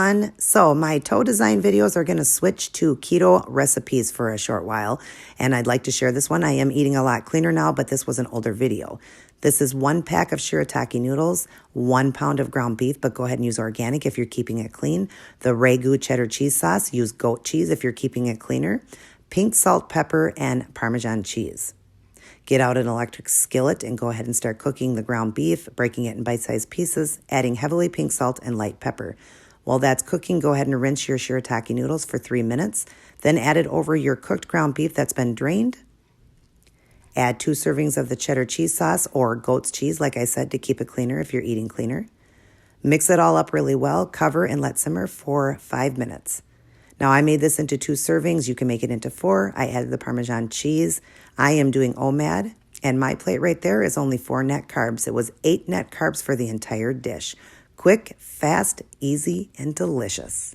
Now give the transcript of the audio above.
everyone. So my toe design videos are going to switch to keto recipes for a short while, and I'd like to share this one. I am eating a lot cleaner now, but this was an older video. This is 1 pack of shirataki noodles, 1 pound of ground beef, but go ahead and use organic if you're keeping it clean. The Ragu cheddar cheese sauce, use goat cheese if you're keeping it cleaner. Pink salt, pepper, and Parmesan cheese. Get out an electric skillet and go ahead and start cooking the ground beef, breaking it in bite-sized pieces, adding heavily pink salt and light pepper. While that's cooking, go ahead and rinse your shirataki noodles for 3 minutes. Then add it over your cooked ground beef that's been drained. Add 2 servings of the cheddar cheese sauce or goat's cheese, like I said, to keep it cleaner if you're eating cleaner. Mix it all up really well, cover and let simmer for 5 minutes. Now, I made this into 2 servings. You can make it into 4. I added the Parmesan cheese. I am doing OMAD, and my plate right there is only 4 net carbs. It was 8 net carbs for the entire dish. Quick, fast, easy, and delicious.